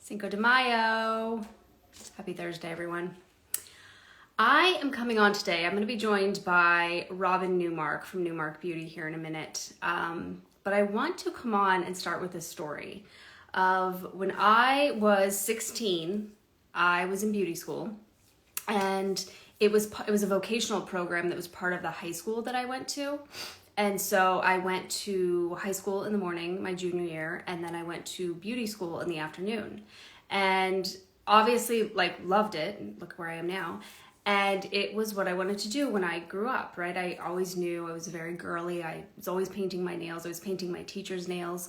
Cinco de Mayo. Happy Thursday, everyone. I am coming on today. I'm going to be joined by Robin Newmark from Newmark Beauty here in a minute. But I want to come on and start with a story of when I was 16, I was in beauty school, and it was a vocational program that was part of the high school that I went to. And so I went to high school in the morning, my junior year, and then I went to beauty school in the afternoon. And obviously, loved it. Look where I am now. And it was what I wanted to do when I grew up, right? I always knew I was very girly. I was always painting my nails. I was painting my teacher's nails.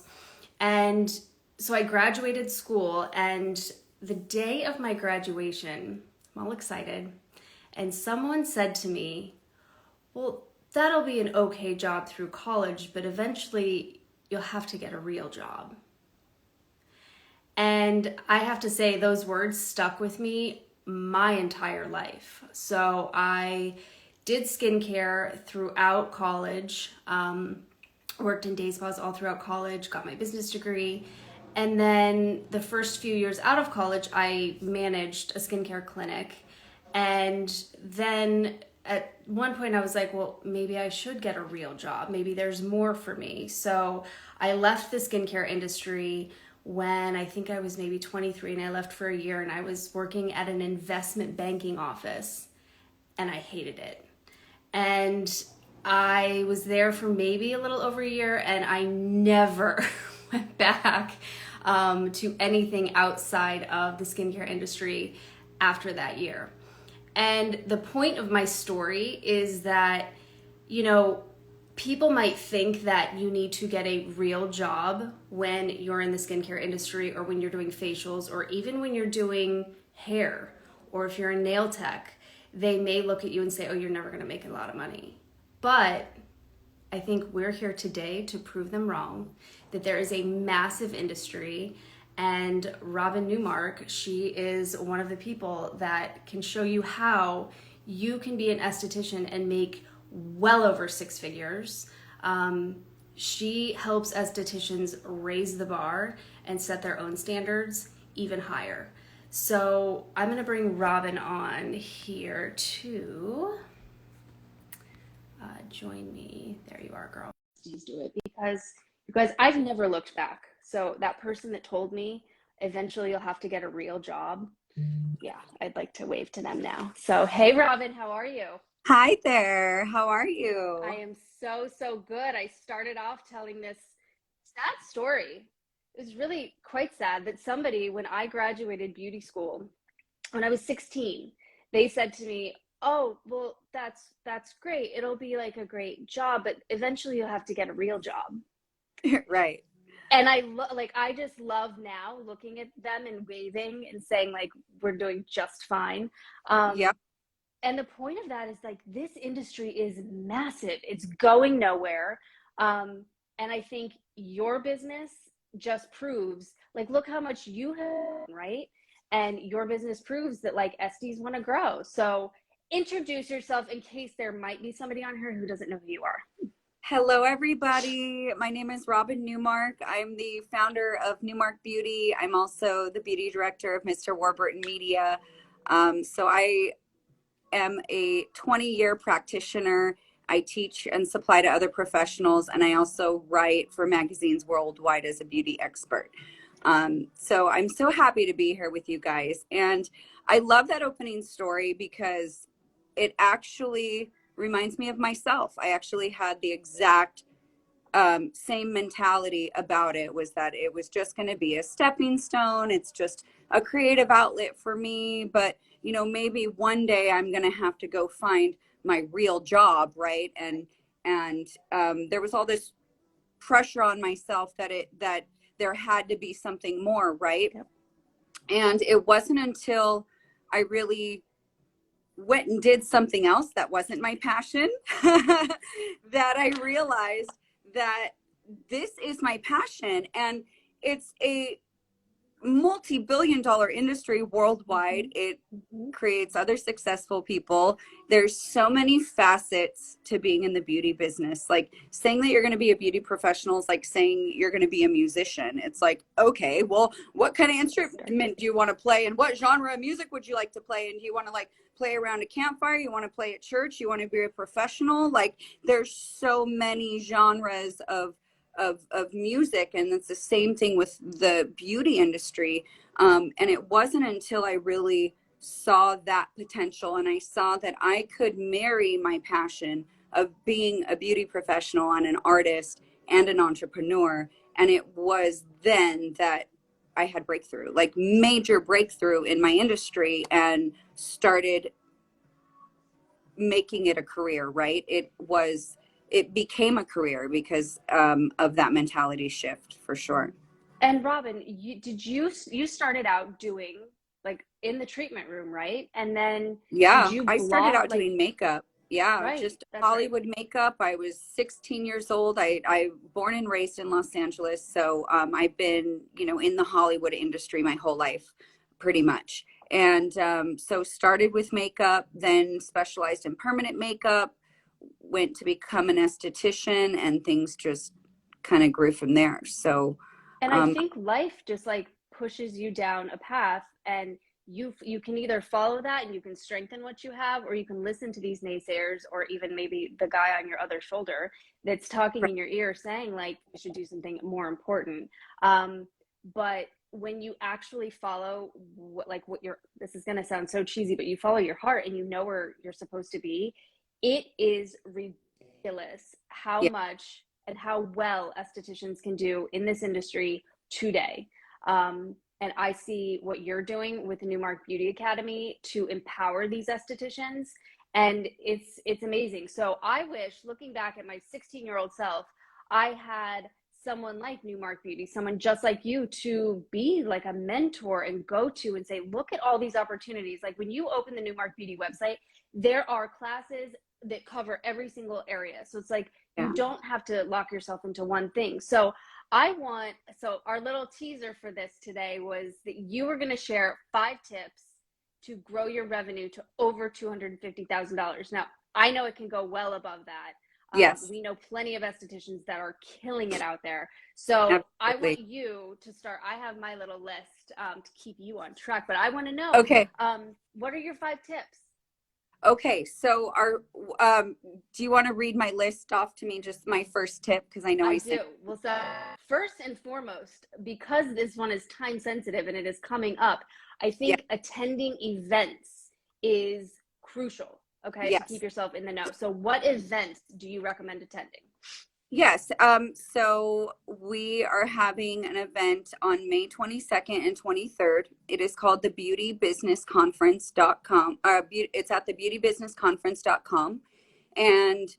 And so I graduated school, and the day of my graduation, I'm all excited. And someone said to me, well, that'll be an okay job through college, but eventually you'll have to get a real job. And I have to say, those words stuck with me my entire life. So I did skincare throughout college, worked in day spas all throughout college, got my business degree. And then the first few years out of college, I managed a skincare clinic. And then at one point I was like, well, maybe I should get a real job. Maybe there's more for me. So I left the skincare industry when I think I was maybe 23, and I left for a year, and I was working at an investment banking office, and I hated it. And I was there for maybe a little over a year, and I never went back to anything outside of the skincare industry after that year. And the point of my story is that, people might think that you need to get a real job when you're in the skincare industry, or when you're doing facials, or even when you're doing hair, or if you're a nail tech. They may look at you and say, oh, you're never going to make a lot of money. But I think we're here today to prove them wrong, that there is a massive industry. And Robin Newmark, she is one of the people that can show you how you can be an esthetician and make well over six figures. She helps estheticians raise the bar and set their own standards even higher. So I'm going to bring Robin on here to join me. There you are, girl. Please do it, because you guys, I've never looked back. So that person that told me eventually you'll have to get a real job, yeah, I'd like to wave to them now. So, hey, Robin, how are you? Hi there. How are you? I am so good. I started off telling this sad story. It was really quite sad that somebody, when I graduated beauty school, when I was 16, they said to me, oh, well, that's great. It'll be like a great job, but eventually you'll have to get a real job. Right. And I just love now looking at them and waving and saying, like, we're doing just fine. Yep. And the point of that is, like, this industry is massive. It's going nowhere. And I think your business just proves, like, look how much you have, right? And your business proves that, like, Estes want to grow. So introduce yourself in case there might be somebody on here who doesn't know who you are. Hello, everybody. My name is Robin Newmark. I'm the founder of Newmark Beauty. I'm also the beauty director of Mr. Warburton Media. So I am a 20-year practitioner. I teach and supply to other professionals, and I also write for magazines worldwide as a beauty expert. So I'm so happy to be here with you guys. And I love that opening story because it actually reminds me of myself. I actually had the exact same mentality about it, was that it was just going to be a stepping stone. It's just a creative outlet for me. But, maybe one day I'm going to have to go find my real job. Right. And there was all this pressure on myself that there had to be something more. Right. Yep. And it wasn't until I really went and did something else that wasn't my passion that I realized that this is my passion. And it's a multi-billion-dollar industry worldwide. It Mhm. creates other successful people. There's so many facets to being in the beauty business. Like saying that you're going to be a beauty professional is like saying you're going to be a musician. It's like, okay, well, what kind of instrument do you want to play, and what genre of music would you like to play, and do you want to like play around a campfire, you want to play at church, you want to be a professional? Like there's so many genres of music, and it's the same thing with the beauty industry. And it wasn't until I really saw that potential and I saw that I could marry my passion of being a beauty professional and an artist and an entrepreneur. And it was then that I had breakthrough, like major breakthrough in my industry, and started making it a career, right? It became a career because of that mentality shift, for sure. And Robin, you started out doing like in the treatment room, right? And then did Yeah, you I started block out like doing makeup. Yeah, right, just that's right. Hollywood makeup. I was 16 years old. I born and raised in Los Angeles, so I've been, in the Hollywood industry my whole life, pretty much. And so started with makeup, then specialized in permanent makeup, went to become an esthetician, and things just kind of grew from there. So, And I um, think life just like pushes you down a path, and you can either follow that and you can strengthen what you have, or you can listen to these naysayers, or even maybe the guy on your other shoulder that's talking in your ear saying like you should do something more important. But when you actually follow what you're, this is going to sound so cheesy, but you follow your heart and you know where you're supposed to be, it is ridiculous how yeah, much and how well estheticians can do in this industry today. And I see what you're doing with the Newmark Beauty Academy to empower these estheticians, and it's amazing. So I wish, looking back at my 16-year-old self, I had someone like Newmark Beauty, someone just like you, to be like a mentor and go to and say, look at all these opportunities. Like when you open the Newmark Beauty website, there are classes that cover every single area. So it's like you yeah. don't have to lock yourself into one thing. So our little teaser for this today was that you were going to share 5 tips to grow your revenue to over $250,000. Now, I know it can go well above that. Yes, We know plenty of estheticians that are killing it out there. So I want absolutely. you to start. I have my little list to keep you on track, but I want to know, Okay. what are your 5 tips? Okay, so do you want to read my list off to me, just my first tip? Because I know I I sent. do. Well, so first and foremost, because this one is time sensitive and it is coming up, I Yeah, think attending events is crucial, okay, to keep yes, yourself in the know. So, what events do you recommend attending? yes. So we are having an event on May 22nd and 23rd. It is called the beautybusinessconference.com. It's at the beautybusinessconference.com, and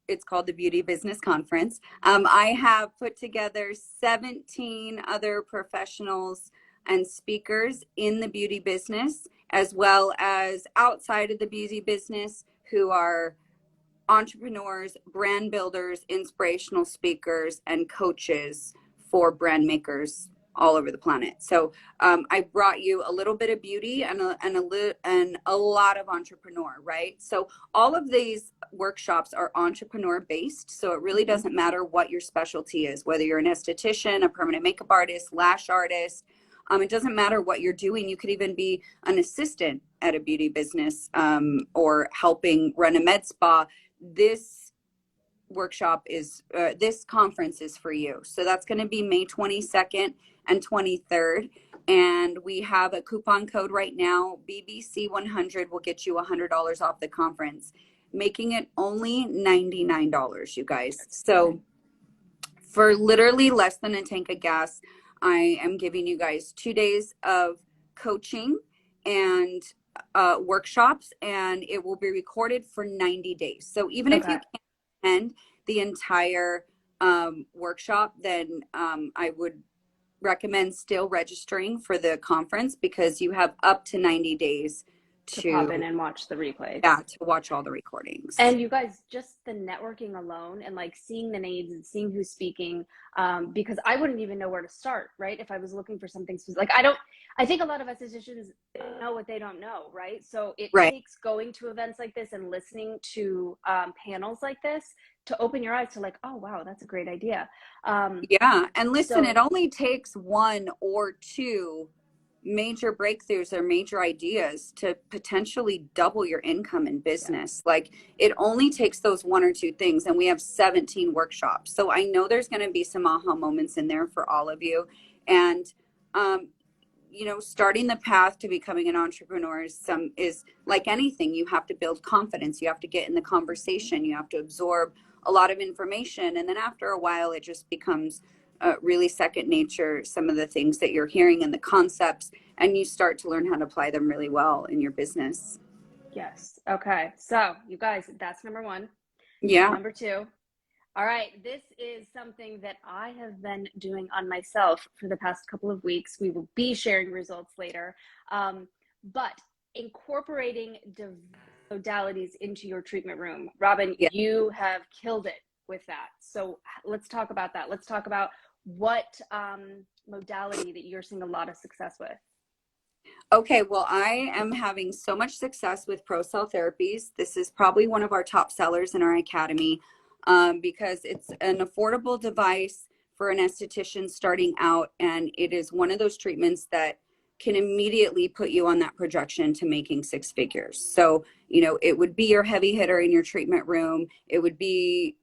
it's called the Beauty Business Conference. I have put together 17 other professionals and speakers in the beauty business, as well as outside of the beauty business, who are entrepreneurs, brand builders, inspirational speakers, and coaches for brand makers all over the planet. So I brought you a little bit of beauty and a lot of entrepreneur, right? So all of these workshops are entrepreneur based. So it really Mm-hmm. doesn't matter what your specialty is, whether you're an esthetician, a permanent makeup artist, lash artist. It doesn't matter what you're doing. You could even be an assistant at a beauty business, or helping run a med spa. This this conference is for you. So that's going to be May 22nd and 23rd. And we have a coupon code right now. BBC100 will get you $100 off the conference, making it only $99, you guys. So for literally less than a tank of gas, I am giving you guys 2 days of coaching and workshops, and it will be recorded for 90 days. So even if Okay. you can't attend the entire workshop, then I would recommend still registering for the conference, because you have up to 90 days To pop to, in and watch the replays. yeah, to watch all the recordings. And you guys, just the networking alone and like seeing the names and seeing who's speaking, because I wouldn't even know where to start, right? If I was looking for something specific, like I think a lot of estheticians know what they don't know, right? So it Right. takes going to events like this and listening to panels like this to open your eyes to like, oh, wow, that's a great idea. Yeah. And listen, it So only takes one or two major breakthroughs or major ideas to potentially double your income in yeah, business. Like it only takes those one or two things. And we have 17 workshops. So I know there's going to be some aha moments in there for all of you. And, you know, starting the path to becoming an entrepreneur is like anything. You have to build confidence. You have to get in the conversation. You have to absorb a lot of information. And then after a while, it just becomes really second nature, some of the things that you're hearing and the concepts, and you start to learn how to apply them really well in your business. yes. Okay. So you guys, that's number one. Yeah. Number two. All right, this is something that I have been doing on myself for the past couple of weeks. We will be sharing results later. But incorporating modalities into your treatment room. Robin, Yeah. you have killed it with that. So let's talk about that. Let's talk about what modality that you're seeing a lot of success with. Okay, well, I am having so much success with Procell Therapies. This is probably one of our top sellers in our academy because it's an affordable device for an esthetician starting out, and it is one of those treatments that can immediately put you on that projection to making six figures. So, you know, it would be your heavy hitter in your treatment room. It would be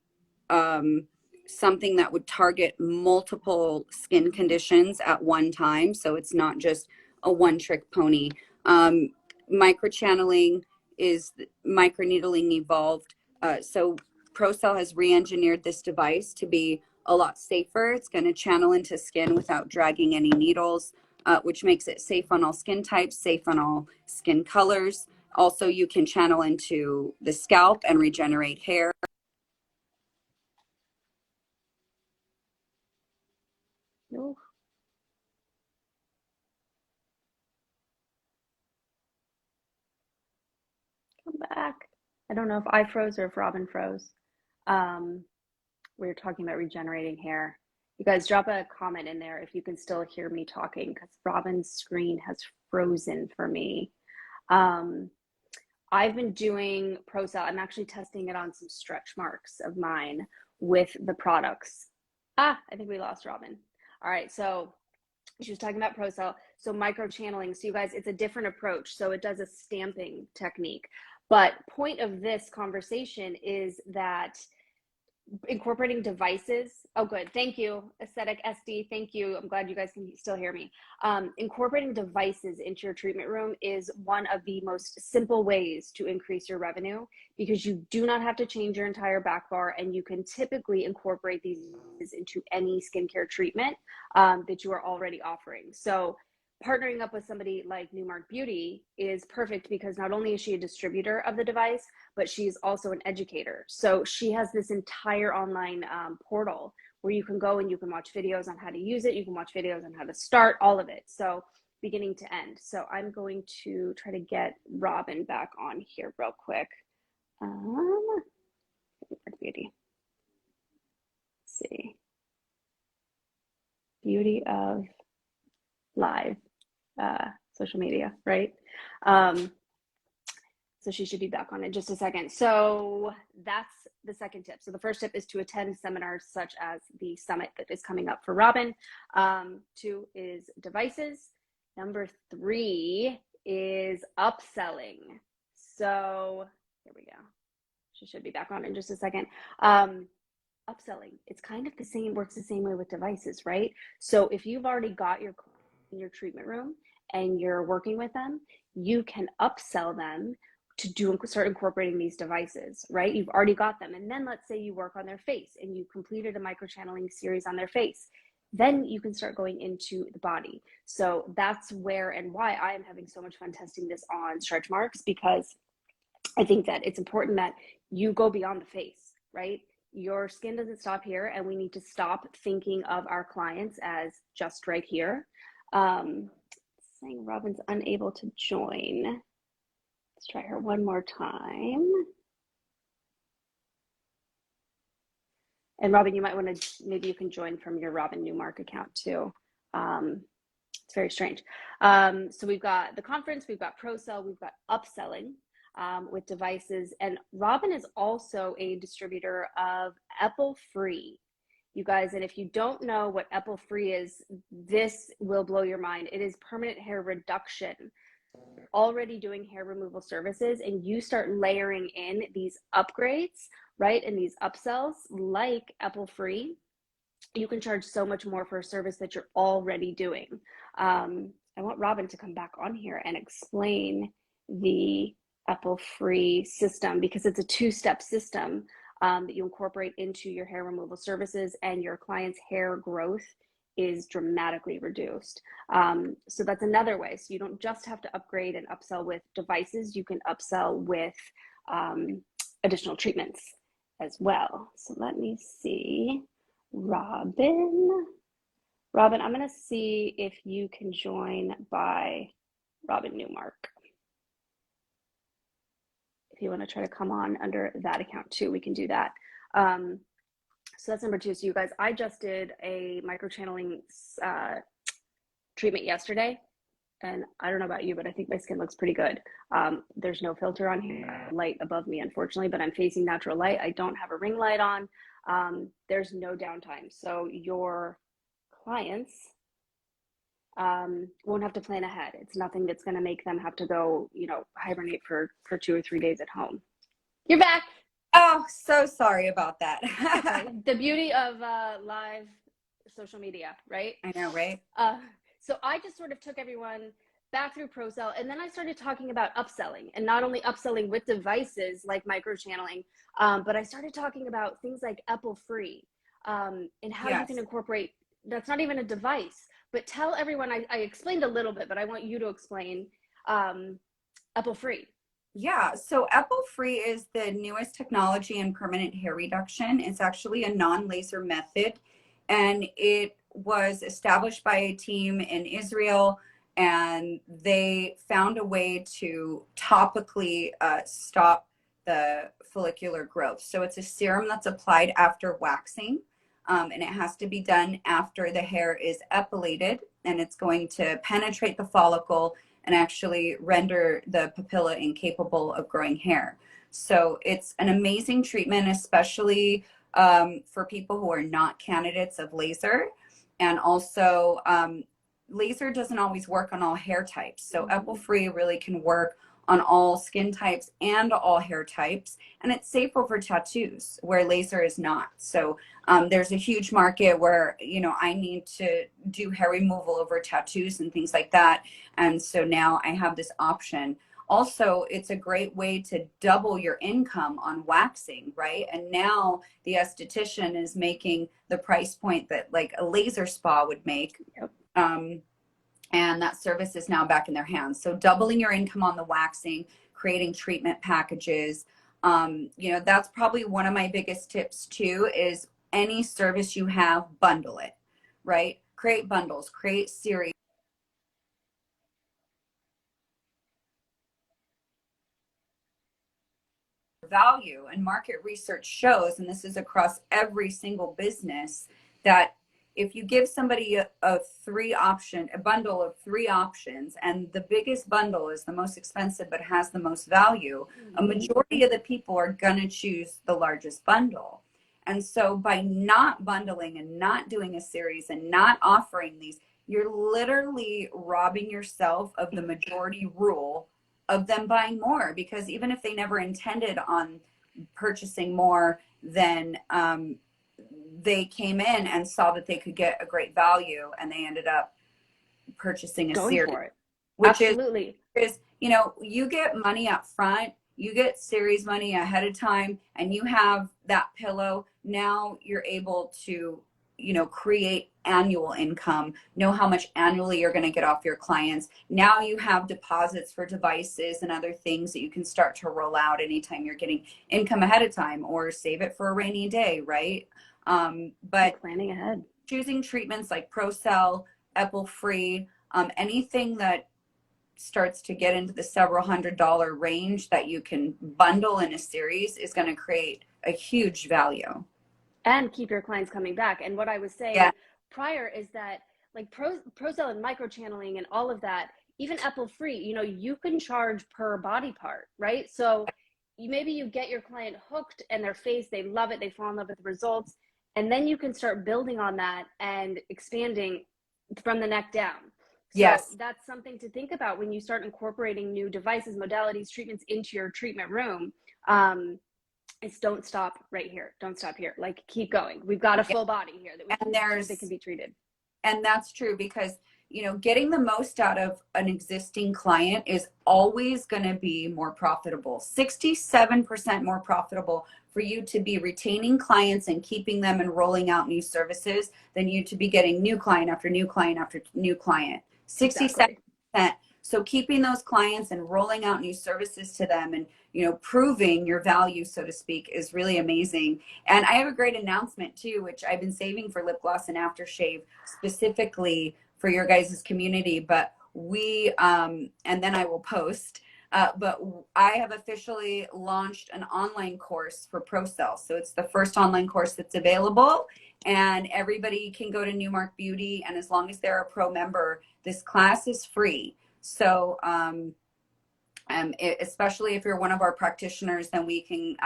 something that would target multiple skin conditions at one time. So it's not just a one trick pony. Microchanneling is microneedling evolved. So Procell has re-engineered this device to be a lot safer. It's going to channel into skin without dragging any needles, which makes it safe on all skin types, safe on all skin colors. Also, you can channel into the scalp and regenerate hair. Ooh. Come back. I don't know if I froze or if Robin froze. We were talking about regenerating hair. You guys drop a comment in there if you can still hear me talking because Robin's screen has frozen for me. I've been doing Procell. I'm actually testing it on some stretch marks of mine with the products. I think we lost Robin. All right, so she was talking about Procell. So micro channeling. So you guys, it's a different approach. So it does a stamping technique. But point of this conversation is that incorporating devices. Oh, good. Thank you, Aesthetic SD. Thank you. I'm glad you guys can still hear me. Incorporating devices into your treatment room is one of the most simple ways to increase your revenue because you do not have to change your entire back bar, and you can typically incorporate these into any skincare treatment that you are already offering. So partnering up with somebody like Newmark Beauty is perfect because not only is she a distributor of the device, but she's also an educator. So she has this entire online portal where you can go and you can watch videos on how to use it. You can watch videos on how to start, all of it. So beginning to end. So I'm going to try to get Robin back on here real quick. Beauty. Let's see. Beauty of live social media, right? So she should be back on in just a second. So that's the second tip. So the first tip is to attend seminars such as the summit that is coming up for Robin. 2 is devices. Number 3 is upselling. So here we go. She should be back on in just a second. Upselling, it's kind of the same, works the same way with devices, right? So if you've already got your in your treatment room and you're working with them, you can upsell them to start incorporating these devices, right? You've already got them. And then let's say you work on their face and you completed a microchanneling series on their face. Then you can start going into the body. So that's where and why I am having so much fun testing this on stretch marks, because I think that it's important that you go beyond the face, right? Your skin doesn't stop here, and we need to stop thinking of our clients as just right here. Saying Robin's unable to join. Let's try her one more time. And Robin, you might want to, maybe you can join from your Robin Newmark account too. It's very strange. So we've got the conference, we've got Procell, we've got upselling with devices. And Robin is also a distributor of Apple Free. You guys, and if you don't know what Apple Free is, this will blow your mind. It is permanent hair reduction. Already doing hair removal services, and you start layering in these upgrades, right? And these upsells like Apple Free, you can charge so much more for a service that you're already doing. I want Robin to come back on here and explain the Apple Free system, because it's a two-step system that you incorporate into your hair removal services, and your client's hair growth is dramatically reduced. So that's another way. So you don't just have to upgrade and upsell with devices, you can upsell with additional treatments as well. So let me see, Robin, I'm gonna see if you can join by Robin Newmark. If you want to try to come on under that account too, we can do that. So that's number two. So you guys, I just did a microchanneling treatment yesterday, and I don't know about you, but I think my skin looks pretty good. There's no filter on here, light above me, unfortunately, but I'm facing natural light. I don't have a ring light on. There's no downtime. So your clients won't have to plan ahead. It's nothing that's going to make them have to go, hibernate for 2 or 3 days at home. You're back. Oh, so sorry about that. The beauty of live social media, right? I know, right? So I just sort of took everyone back through Procell, and then I started talking about upselling, and not only upselling with devices like microchanneling, but I started talking about things like Apple Free, and how you can incorporate, that's not even a device, but tell everyone, I explained a little bit, but I want you to explain Apple Free. Yeah, so Apple Free is the newest technology in permanent hair reduction. It's actually a non-laser method, and it was established by a team in Israel, and they found a way to topically stop the follicular growth. So it's a serum that's applied after waxing, and it has to be done after the hair is epilated, and it's going to penetrate the follicle and actually render the papilla incapable of growing hair. So it's an amazing treatment, especially for people who are not candidates of laser. And also, laser doesn't always work on all hair types. So Apple Free really can work on all skin types and all hair types. And it's safe over tattoos where laser is not. So there's a huge market where, I need to do hair removal over tattoos and things like that. And so now I have this option. Also, it's a great way to double your income on waxing, right? And now the esthetician is making the price point that like a laser spa would make. Yep. And that service is now back in their hands. So doubling your income on the waxing, creating treatment packages. That's probably one of my biggest tips too, is any service you have, bundle it, right? Create bundles, create series. Value and market research shows, and this is across every single business, that if you give somebody a bundle of 3 options, and the biggest bundle is the most expensive but has the most value, a majority of the people are going to choose the largest bundle. And so by not bundling and not doing a series and not offering these, you're literally robbing yourself of the majority rule of them buying more, because even if they never intended on purchasing more, then they came in and saw that they could get a great value, and they ended up purchasing a series, for it. which Absolutely. is you get money up front, you get series money ahead of time, and you have that pillow. Now you're able to create annual income, know how much annually you're going to get off your clients. Now you have deposits for devices and other things that you can start to roll out anytime you're getting income ahead of time, or save it for a rainy day, right? But planning ahead, choosing treatments like Procell, Apple Free, anything that starts to get into the several $100 range that you can bundle in a series is going to create a huge value. And keep your clients coming back. And what I was saying prior is that like Procell and microchanneling and all of that, even Apple free, you know, you can charge per body part, right? So maybe you get your client hooked and their face, they love it, they fall in love with the results, and then you can start building on that and expanding from the neck down. So that's something to think about when you start incorporating new devices, modalities, treatments into your treatment room. Is don't stop right here. Don't stop here. Like keep going. We've got a full body here that can be treated. And that's true because, you know, getting the most out of an existing client is always going to be more profitable. 67% more profitable for you to be retaining clients and keeping them and rolling out new services than you to be getting new client after new client after new client. 67%. Exactly. So keeping those clients and rolling out new services to them and, you know, proving your value, so to speak, is really amazing. And I have a great announcement too, which I've been saving for lip gloss and aftershave specifically for your guys' community. But we, and then I will post, but I have officially launched an online course for Procell. So it's the first online course that's available. And everybody can go to Newmark Beauty. And as long as they're a pro member, this class is free. So especially if you're one of our practitioners, then we can,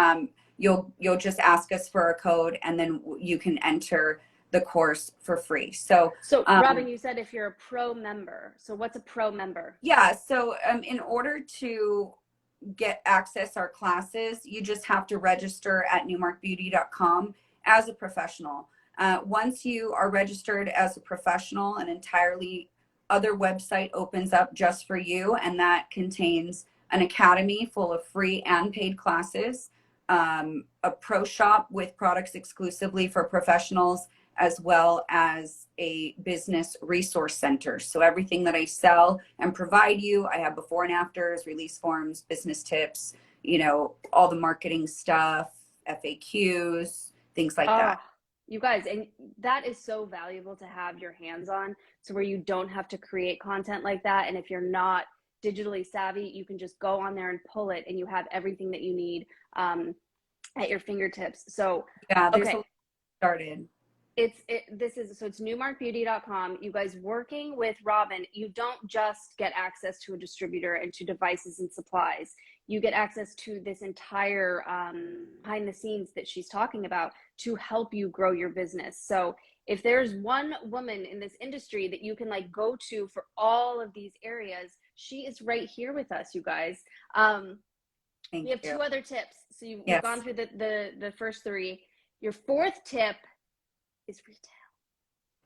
you'll just ask us for a code and then you can enter the course for free. So Robin, you said if you're a pro member. So what's a pro member? Yeah. So in order to get access our classes, you just have to register at newmarkbeauty.com as a professional. Once you are registered as a professional, an entirely other website opens up just for you, and that contains an academy full of free and paid classes, a pro shop with products exclusively for professionals, as well as a business resource center. So everything that I sell and provide you, I have before and afters, release forms, business tips, you know, all the marketing stuff, FAQs, things like that. You guys, and that is so valuable to have your hands on, so where you don't have to create content like that. And if you're not digitally savvy, you can just go on there and pull it and you have everything that you need at your fingertips. So yeah, there's a started. It's newmarkbeauty.com. You guys working with Robin, you don't just get access to a distributor and to devices and supplies. You get access to this entire behind the scenes that she's talking about to help you grow your business. So if there's one woman in this industry that you can like go to for all of these areas, she is right here with us, you guys. We have two other tips. So you've gone through the first three. Your fourth tip is retail.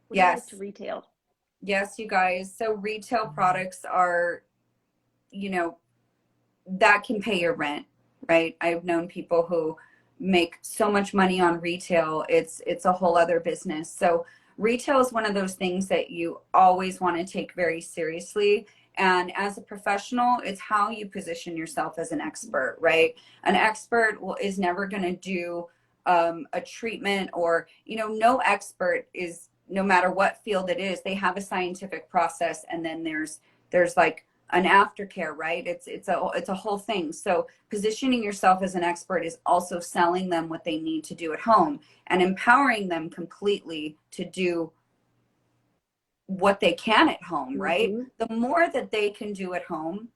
What do you like to retail? Yes, you guys. So retail products are, you know, that can pay your rent, right? I've known people who make so much money on retail. It's a whole other business. So retail is one of those things that you always want to take very seriously. And as a professional, it's how you position yourself as an expert, right? An expert is never going to do a treatment, or, you know, no expert is, no matter what field it is, they have a scientific process, and then there's like an aftercare, right? It's a whole thing. So positioning yourself as an expert is also selling them what they need to do at home and empowering them completely to do what they can at home, right? The more that they can do at home,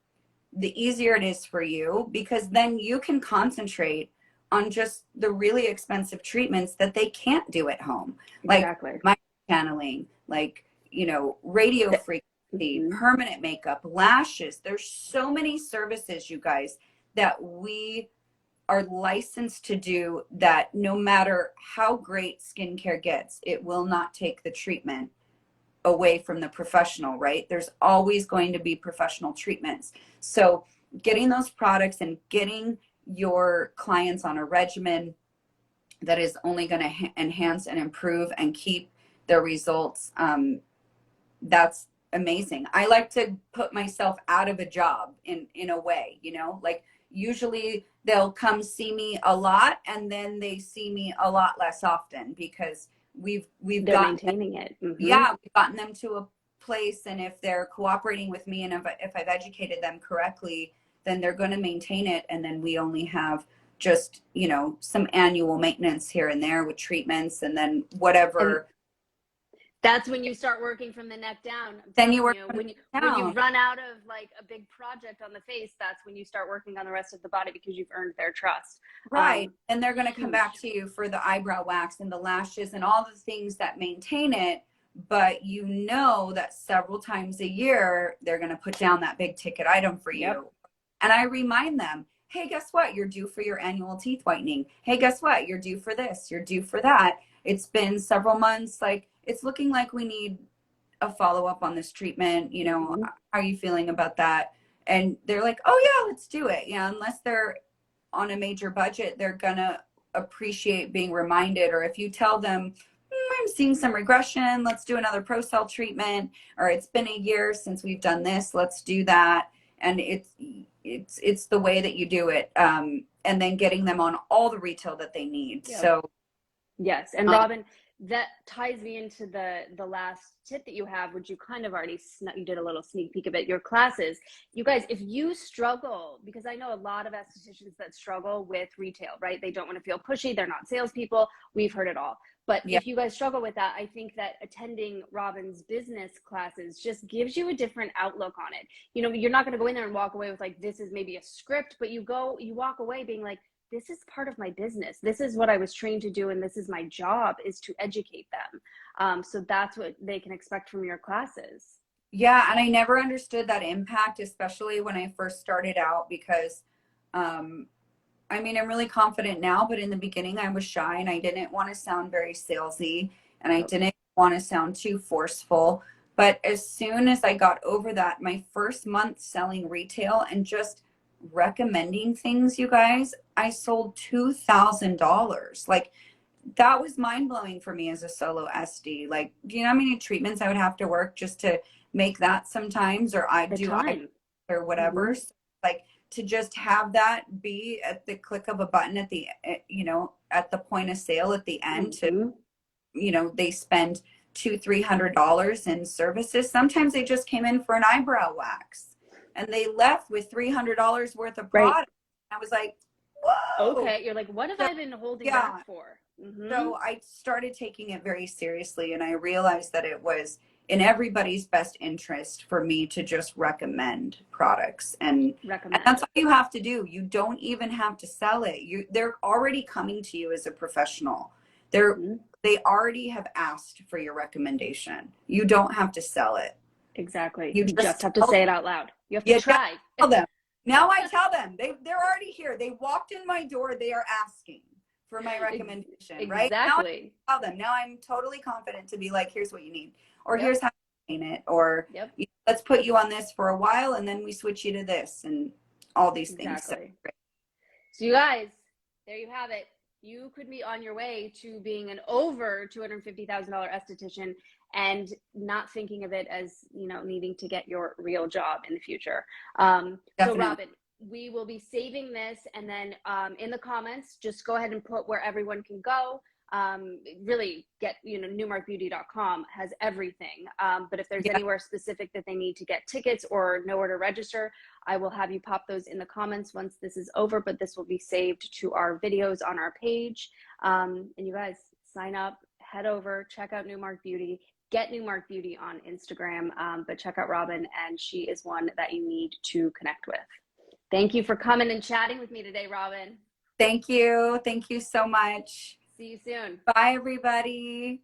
the easier it is for you, because then you can concentrate on just the really expensive treatments that they can't do at home. Like microchanneling, like, you know, radio frequency, permanent makeup, lashes. There's so many services, you guys, that we are licensed to do, that no matter how great skincare gets, it will not take the treatment away from the professional, right? There's always going to be professional treatments. So getting those products and getting your clients on a regimen that is only going to enhance and improve and keep their results, that's amazing. I like to put myself out of a job in a way, you know, like usually they'll come see me a lot and then they see me a lot less often because we've gotten maintaining it. Yeah, we've gotten them to place, and if they're cooperating with me, and if I've educated them correctly, then they're going to maintain it. And then we only have just, you know, some annual maintenance here and there with treatments, and then whatever. That's when you start working from the neck down. Then you work when you run out of like a big project on the face, that's when you start working on the rest of the body, because you've earned their trust. Right. And they're going to come back to you for the eyebrow wax and the lashes and all the things that maintain it. But you know that several times a year, they're going to put down that big ticket item for you. Yep. And I remind them, hey, guess what? You're due for your annual teeth whitening. Hey, guess what? You're due for this. You're due for that. It's been several months. Like, it's looking like we need a follow-up on this treatment. You know, how are you feeling about that? And they're like, oh yeah, let's do it. Yeah. Unless they're on a major budget, they're gonna appreciate being reminded. Or if you tell them, I'm seeing some regression, let's do another Procell treatment, or it's been a year since we've done this, let's do that. And it's the way that you do it. And then getting them on all the retail that they need. Yep. So yes. And Robin, that ties me into the last tip that you have, which you kind of already you did a little sneak peek of it, your classes. You guys, if you struggle, because I know a lot of estheticians that struggle with retail, right? They don't want to feel pushy. They're not salespeople. We've heard it all. But if you guys struggle with that, I think that attending Robin's business classes just gives you a different outlook on it. You know, you're not going to go in there and walk away with like, this is maybe a script, but you walk away being like, this is part of my business. This is what I was trained to do. And this is my job, is to educate them. So that's what they can expect from your classes. Yeah. And I never understood that impact, especially when I first started out, because, I mean, I'm really confident now, but in the beginning I was shy and I didn't want to sound very salesy, and I didn't want to sound too forceful. But as soon as I got over that, my first month selling retail and just recommending things, you guys, I sold $2,000. Like, that was mind-blowing for me as a solo SD. Like, do you know how many treatments I would have to work just to make that sometimes, or or whatever. So, like, to just have that be at the click of a button at the, you know, at the point of sale at the end, to, you know, they spend $200-300 in services. Sometimes they just came in for an eyebrow wax and they left with $300 worth of product. I was like, whoa. Okay. You're like, what have I been holding back for? So I started taking it very seriously, and I realized that it was in everybody's best interest for me to just recommend products, and that's all you have to do. You don't even have to sell it. They're already coming to you as a professional. They already have asked for your recommendation. You don't have to sell it. Exactly. You just have to say it out loud. You have to try. Tell them. Now I tell them. They're already here. They walked in my door. They are asking for my recommendation, right? Exactly. Now I tell them. Now I'm totally confident to be like, here's what you need, or here's how you paint it, or let's put you on this for a while and then we switch you to this, and all these things. So you guys, there you have it. You could be on your way to being an over $250,000 esthetician and not thinking of it as, you know, needing to get your real job in the future. So Robin, we will be saving this, and then in the comments, just go ahead and put where everyone can go. Really get, you know, newmarkbeauty.com has everything. But if there's anywhere specific that they need to get tickets or know where to register, I will have you pop those in the comments once this is over, but this will be saved to our videos on our page. And you guys sign up, head over, check out Newmark Beauty, get Newmark Beauty on Instagram, but check out Robin, and she is one that you need to connect with. Thank you for coming and chatting with me today, Robin. Thank you. Thank you so much. See you soon. Bye, everybody.